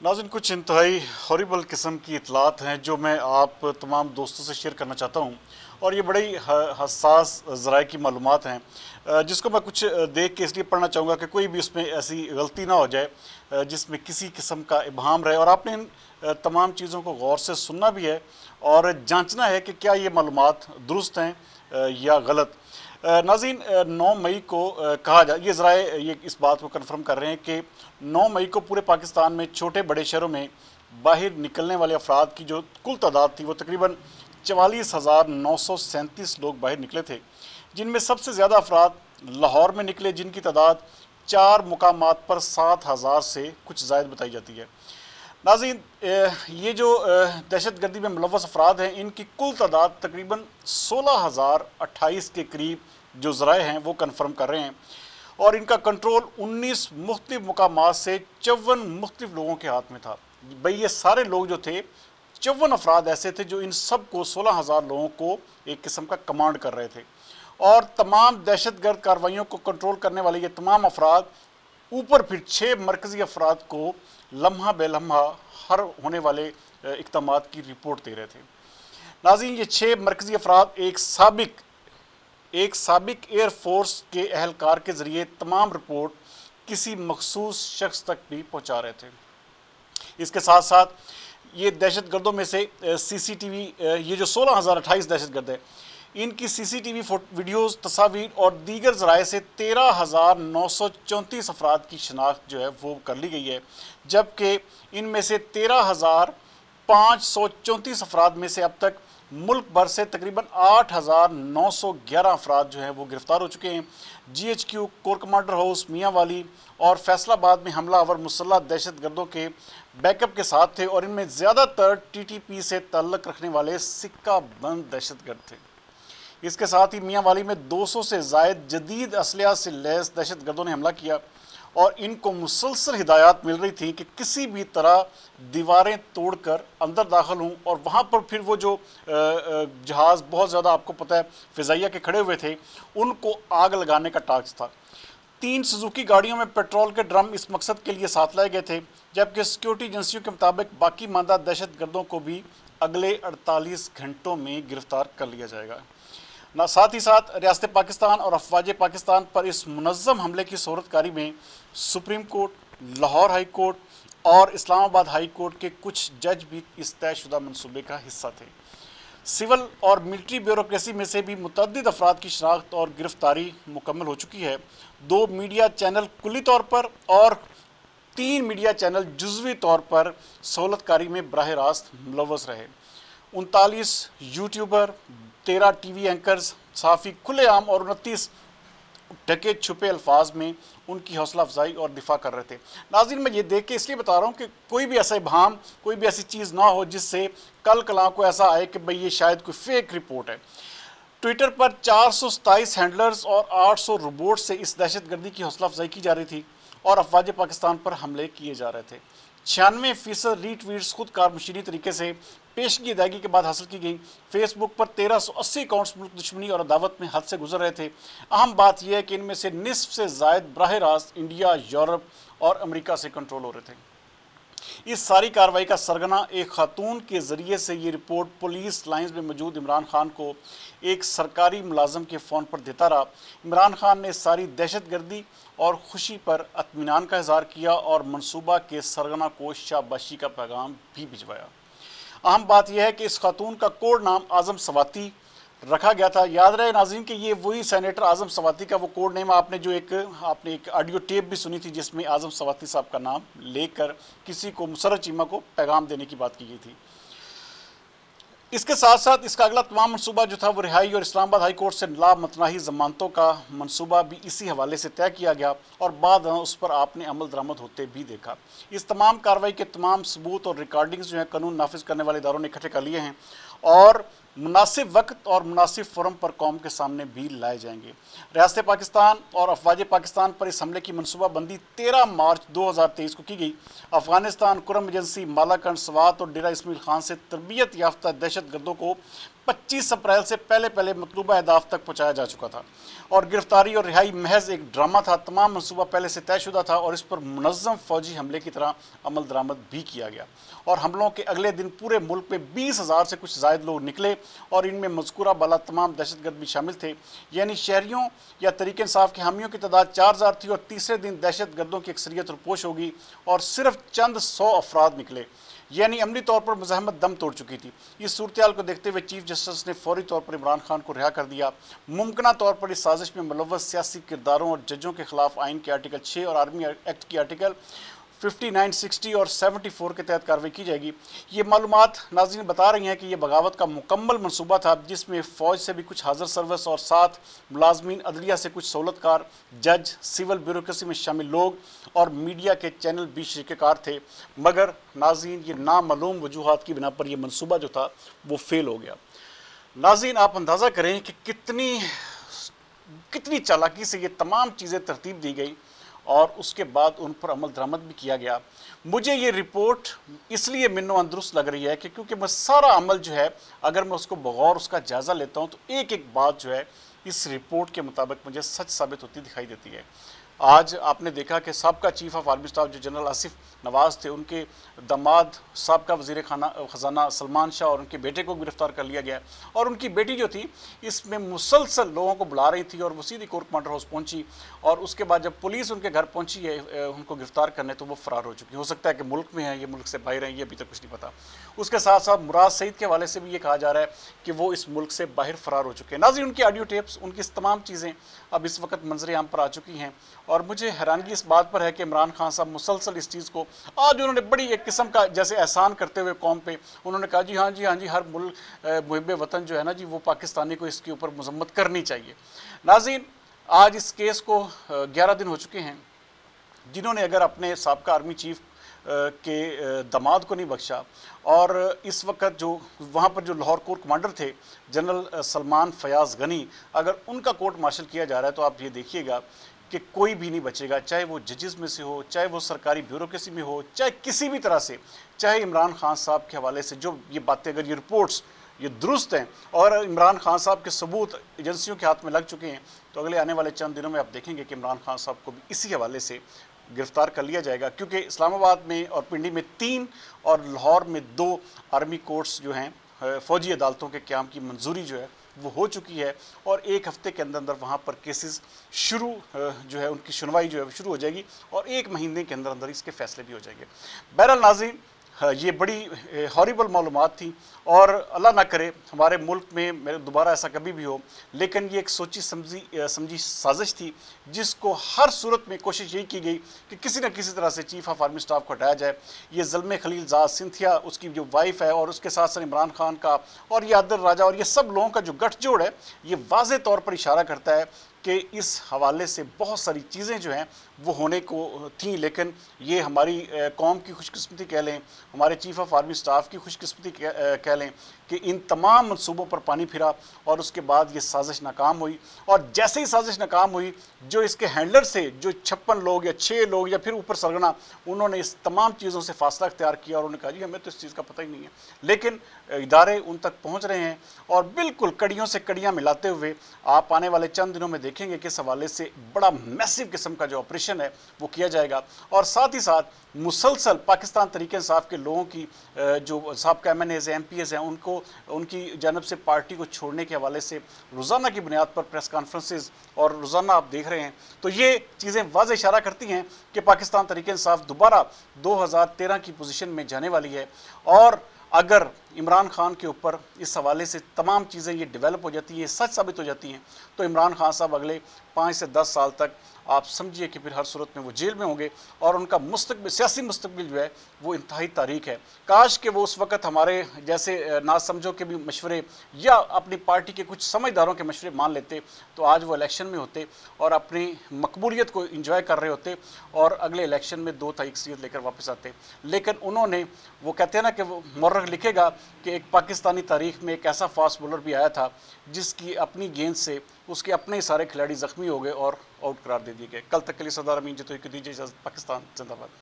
नाज़रीन, कुछ इंतहाई हॉरिबल किस्म की इतलात हैं जो मैं आप तमाम दोस्तों से शेयर करना चाहता हूँ। और ये बड़ी हसास ज़राए की मालूमात हैं जिसको मैं कुछ देख के इसलिए पढ़ना चाहूँगा कि कोई भी उसमें ऐसी गलती ना हो जाए जिसमें किसी किस्म का इबहम रहे। और आपने इन तमाम चीज़ों को गौर से सुनना भी है और जांचना है कि क्या ये मालूमात दुरुस्त हैं या गलत। नाज़रीन, 9 मई को कहा जा ये ज़राए ये इस बात को कन्फर्म कर रहे हैं कि 9 मई को पूरे पाकिस्तान में छोटे बड़े शहरों में बाहर निकलने वाले अफराद की जो कुल तादाद थी वो तकरीबन 44,937 लोग बाहर निकले थे, जिनमें सबसे ज़्यादा अफराद लाहौर में निकले जिनकी तादाद 4 मुकामात पर 7,000 से कुछ ज़ायद बताई जाती है। नाज़रीन, ये जो दहशत गर्दी में मुलव्वस अफराद हैं इनकी कुल तादाद तकरीबन 16,028 के करीब जो ज़राए हैं वो कन्फर्म कर रहे हैं और इनका कंट्रोल 19 मुख्तलिफ मुकामात से 54 मुख्तलिफ लोगों के हाथ में था। भाई ये सारे लोग जो थे 54 अफराद ऐसे थे जो इन सब को 16,000 लोगों को एक किस्म का कमांड कर रहे थे। और तमाम दहशत गर्द कार्रवाइयों को कंट्रोल करने वाले ये तमाम अफराद ऊपर फिर 6 मरकज़ी अफराद को लम्हा बेलम्हा हर होने वाले इक़दामात की रिपोर्ट दे रहे थे। नाज़रीन, ये 6 मरकज़ी अफराद एक साबिक एयर फोर्स के एहलकार के ज़रिए तमाम रिपोर्ट किसी मखसूस शख्स तक भी पहुँचा रहे थे। इसके साथ साथ ये दहशत गर्दों में से CCTV, ये जो 16,028 दहशत गर्द है इनकी CCTV वीडियोज़, तस्वीर और दीगर ज़राए से 13,934 अफराद की शनाख्त जो है वो कर ली गई है, जबकि इनमें से 13,534 अफराद में से अब तक मुल्क भर से तकरीबन 8,911 अफराद जो हैं वो गिरफ़्तार हो चुके हैं। GHQ, कोर कमांडर हाउस, मियाँ वाली और फैसलाबाद में हमला आवर मुसल्लह दहशत गर्दों के बैकअप के साथ थे और इनमें ज़्यादातर TTP से ताल्लुक़ रखने वाले सिक्का बंद दहशत गर्द थे। इसके साथ ही मियाँ वाली में 200 से ज़ायद जदीद असलहा से लैस दहशत गर्दों ने हमला किया और इनको मुसलसल हिदायत मिल रही थी कि किसी भी तरह दीवारें तोड़कर अंदर दाखिल हों और वहाँ पर फिर वो जो जहाज़ बहुत ज़्यादा आपको पता है फ़िज़ाइया के खड़े हुए थे उनको आग लगाने का टास्क था। 3 सुजुकी गाड़ियों में पेट्रोल के ड्रम इस मकसद के लिए साथ लाए गए थे, जबकि सिक्योरिटी एजेंसियों के मुताबिक बाकी मानदा दहशत गर्दों को भी अगले 48 घंटों में गिरफ़्तार कर लिया जाएगा। साथ ही साथ रियासत पाकिस्तान और अफवाज पाकिस्तान पर इस मुनज़्ज़म हमले की सूरतकारी में supreme court, Lahore high court और इस्लामाबाद हाई कोर्ट के कुछ जज भी इस तयशुदा मनसूबे का हिस्सा थे। सिविल और मिलिट्री ब्यूरोक्रेसी में से भी मुतअद्दिद अफराद की शनाख्त और गिरफ्तारी मुकम्मल हो चुकी है। 2 मीडिया चैनल कुल्ली तौर पर और 3 मीडिया चैनल जुज़वी तौर पर सहूलतकारी में बराह रास्त मुलव्वस रहे। 39 यूट्यूबर, 13 TV एंकर्स, सहाफ़ी खुलेआम और 29 ढके छुपे अल्फाज में उनकी हौसला अफजाई और दिफा कर रहे थे। नाज़रीन, मैं ये देख के इसलिए बता रहा हूँ कि कोई भी ऐसा इबहम, कोई भी ऐसी चीज़ ना हो जिससे कल कलां को ऐसा आए कि भाई ये शायद कोई फेक रिपोर्ट है। ट्विटर पर 427 हैंडलर्स और 800 रोबोट से इस दहशत गर्दी की हौसला अफजाई की जा रही थी और अफवाज पाकिस्तान पर हमले किए जा रहे थे। 96% रीट्वीट्स खुद कार मशीनी तरीके से पेशगी अदायगी के बाद हासिल की गई। फेसबुक पर 1380 अकाउंट्स मुल्क दुश्मनी और अदावत में हद से गुजर रहे थे। अहम बात यह है कि इनमें से निस्फ से ज़ायद बराह रास्त इंडिया, यूरोप और अमेरिका से कंट्रोल हो रहे थे। इस सारी कार्रवाई का सरगना एक खातून के ज़रिए से ये रिपोर्ट पुलिस लाइंस में मौजूद इमरान खान को एक सरकारी मुलाजम के फ़ोन पर देता रहा। इमरान खान ने सारी दहशत गर्दी और खुशी पर इत्मीनान का इज़हार किया और मनसूबा के सरगना को शाबाशी का पैगाम भी भिजवाया। अहम बात यह है कि इस खातून का कोड नाम आज़म सवाती रखा गया था। याद रहे नाज़रीन कि ये वही सेनेटर आज़म सवाती का वो कोड नेम आपने एक ऑडियो टेप भी सुनी थी जिसमें आज़म सवाती साहब का नाम लेकर किसी को, मुसर्रत चीमा को पैगाम देने की बात की गई थी। इसके साथ साथ इसका अगला तमाम मनसूबा जो था वो रिहाई और इस्लामाबाद हाई कोर्ट से लामतनाही ज़मानतों का मनसूबा भी इसी हवाले से तय किया गया और बाद उस पर आपने अमल दरामद होते भी देखा। इस तमाम कार्रवाई के तमाम सबूत और रिकॉर्डिंग्स जो हैं कानून नाफिज करने वाले इदारों ने इकट्ठे कर लिए हैं और मुनासिब वक्त और मुनासिब फोरम पर कौम के सामने भी लाए जाएंगे। रियासत पाकिस्तान और अफवाज पाकिस्तान पर इस हमले की मनसूबाबंदी 13 मार्च 2023 को की गई। अफगानिस्तान, कुरम एजेंसी, मालाकंड, स्वात और डेरा इस्माइल खान से तरबियत याफ्ता दहशत गर्दों को 25 अप्रैल से पहले पहले मतलूबा अहदाफ तक पहुँचाया जा चुका था और गिरफ्तारी और रिहाई महज एक ड्रामा था। तमाम मनसूबा पहले से तयशुदा था और इस पर मुनज़्ज़म फ़ौजी हमले की तरह अमल दरामद भी किया गया और हमलों के अगले दिन पूरे मुल्क में 20,000 से कुछ ज़ायद लोग निकले और इनमें मज़कूरा बाला तमाम दहशतगर्द भी शामिल थे। यानी शहरियों या तहरीक इंसाफ के हामियों की तादाद 4,000 थी और तीसरे दिन दहशतगर्दों की अक्सरियत रुपोश होगी और सिर्फ चंद 100 अफराद निकले, यानी अमली तौर पर मुज़ाहमत दम तोड़ चुकी थी। इस सूरत हाल को देखते हुए चीफ जस्टिस ने फौरी तौर पर इमरान खान को रिहा कर दिया। मुमकिन तौर पर इस साजिश में मुलव्वस सियासी किरदारों और जजों के खिलाफ आइन के आर्टिकल 6 और आर्मी एक्ट की आर्टिकल 59, 60 और 74 के तहत कार्रवाई की जाएगी। ये मालूमात नाज़रीन बता रही हैं कि यह बगावत का मुकम्मल मनसूबा था जिसमें फ़ौज से भी कुछ हाज़र सर्विस और 7 मुलाजमीन, अदलिया से कुछ सहूलतकार, जज, सिविल ब्यूरोक्रेसी में शामिल लोग और मीडिया के चैनल भी शरीककार थे। मगर नाज़रीन ये नामालूम वजूहात की बिना पर यह मनसूबा जो था वो फेल हो गया। नाज़रीन आप अंदाज़ा करें कि कितनी चालाकी से ये तमाम चीज़ें तरतीब दी गई और उसके बाद उन पर अमल दरामद भी किया गया। मुझे ये रिपोर्ट इसलिए मिन्नो अंदरुस्त लग रही है कि क्योंकि मैं सारा अमल जो है अगर मैं उसको बगौर उसका जायज़ा लेता हूँ तो एक एक बात जो है इस रिपोर्ट के मुताबिक मुझे सच साबित होती दिखाई देती है। आज आपने देखा कि साबका चीफ ऑफ आर्मी स्टाफ जो जनरल आसिफ नवाज़ थे, उनके दामाद साबका वज़ीर ख़जाना सलमान शाह और उनके बेटे को गिरफ़्तार कर लिया गया और उनकी बेटी जो थी इसमें मुसलसल लोगों को बुला रही थी और वो सीधी कोर कमांडर हाउस पहुंची और उसके बाद जब पुलिस उनके घर पहुंची है उनको गिरफ़्तार करने तो वो फ़रार हो चुकी। हो सकता है कि मुल्क में है, ये मुल्क से बाहर हैं, ये अभी तक कुछ नहीं पता। उसके साथ साथ मुराद सईद के हवाले से भी ये कहा जा रहा है कि वो इस मुल्क से बाहर फ़रार हो चुके हैं। नाज़रीन उनकी ऑडियो टेप्स, उनकी तमाम चीज़ें अब इस वक्त मंजर आम पर आ चुकी हैं और मुझे हैरानगी इस बात पर है कि इमरान खान साहब मुसलसल इस चीज़ को आज उन्होंने बड़ी एक किस्म का जैसे एहसान करते हुए कौम पे उन्होंने कहा जी हाँ जी हर मुल्क मुहिब वतन जो है ना जी वो पाकिस्तानी को इसके ऊपर मजम्मत करनी चाहिए। नाज़रीन आज इस केस को 11 दिन हो चुके हैं जिन्होंने अगर अपने साबका आर्मी चीफ के दामाद को नहीं बख्शा और इस वक्त जो वहाँ पर जो लाहौर कोर कमांडर थे जनरल सलमान फयाज़ गनी, अगर उनका कोर्ट मार्शल किया जा रहा है तो आप ये देखिएगा कि कोई भी नहीं बचेगा, चाहे वो जजेस में से हो, चाहे वो सरकारी ब्यूरोक्रेसी में हो, चाहे किसी भी तरह से, चाहे इमरान खान साहब के हवाले से जो ये बातें अगर ये रिपोर्ट्स ये दुरुस्त हैं और इमरान खान साहब के सबूत एजेंसियों के हाथ में लग चुके हैं तो अगले आने वाले चंद दिनों में आप देखेंगे कि इमरान खान साहब को भी इसी हवाले से गिरफ़्तार कर लिया जाएगा क्योंकि इस्लामाबाद में और पिंडी में 3 और लाहौर में 2 आर्मी कोर्ट्स जो हैं फ़ौजी अदालतों के क़याम की मंजूरी जो है वो हो चुकी है और 1 हफ़्ते के अंदर अंदर वहाँ पर केसेस शुरू जो है उनकी सुनवाई जो है शुरू हो जाएगी और 1 महीने के अंदर अंदर इसके फ़ैसले भी हो जाएंगे। बहरहाल नाज़रीन ये बड़ी हॉरिबल मालूमात थी और अल्लाह ना करे हमारे मुल्क में मेरे दोबारा ऐसा कभी भी हो, लेकिन ये एक सोची समझी साजिश थी जिसको हर सूरत में कोशिश यही की गई कि किसी न किसी तरह से चीफ ऑफ आर्मी स्टाफ को हटाया जाए। ये ज़ल्मे खलील ज़ाद सिंथिया उसकी जो वाइफ है और उसके साथ साथ इमरान खान का और ये आदिल राजा और ये सब लोगों का जो गठजोड़ है ये वाज़े तौर पर इशारा करता है कि इस हवाले से बहुत सारी चीज़ें जो हैं वो होने को थी, लेकिन ये हमारी कौम की खुशकिस्मती कह लें, हमारे चीफ ऑफ आर्मी स्टाफ की खुशकिस्मती कह लें कि इन तमाम मनसूबों पर पानी फिरा और उसके बाद ये साजिश नाकाम हुई और जैसे ही साजिश नाकाम हुई जो इसके हैंडलर से जो 56 लोग या 6 लोग या फिर ऊपर सरगना उन्होंने इस तमाम चीज़ों से फासला इख्तियार किया और उन्होंने कहा जी हमें तो इस चीज़ का पता ही नहीं है, लेकिन इदारे उन तक पहुँच रहे हैं और बिल्कुल कड़ियों से कड़ियाँ मिलाते हुए आप आने वाले चंद दिनों में देखेंगे कि इस हवाले से बड़ा मैसिव किस्म का जो ऑपरेशन है वो किया जाएगा और साथ ही साथ मुसलसल पाकिस्तान तरीके इंसाफ के लोगों की जो साबका MNAs हैं, MPs हैं, उनको उनकी जानब से पार्टी को छोड़ने के हवाले से रोज़ाना की बुनियाद पर प्रेस कॉन्फ्रेंसेस और रोज़ाना आप देख रहे हैं तो ये चीज़ें वाज़ेह इशारा करती हैं कि पाकिस्तान तरीके इंसाफ दोबारा 2013 की पोजीशन में जाने वाली है और अगर इमरान खान के ऊपर इस हवाले से तमाम चीज़ें ये डेवलप हो जाती हैं, सच साबित हो जाती हैं तो इमरान खान साहब अगले 5 से 10 साल तक आप समझिए कि फिर हर सूरत में वो जेल में होंगे और उनका मुस्तकबिल सियासी मुस्तकबिल जो है वो इंतहाई तारीख है। काश कि वो उस वक़्त हमारे जैसे ना समझो के भी मशवरे या अपनी पार्टी के कुछ समझदारों के मशवरे मान लेते तो आज वो इलेक्शन में होते और अपनी मकबूलियत को इंजॉय कर रहे होते और अगले इलेक्शन में 2 तिहाई अक्सरियत लेकर वापस आते। लेकिन उन्होंने वो कहते हैं ना कि वो मौर्रख लिखेगा कि एक पाकिस्तानी तारीख में एक ऐसा फास्ट बॉलर भी आया था जिसकी अपनी गेंद से उसके अपने ही सारे खिलाड़ी ज़ख्मी हो गए और आउट करार दे दिए गए। कल तक के लिए सरदार अमीन जी तो दीजिए इजाज़त। पाकिस्तान जिंदाबाद।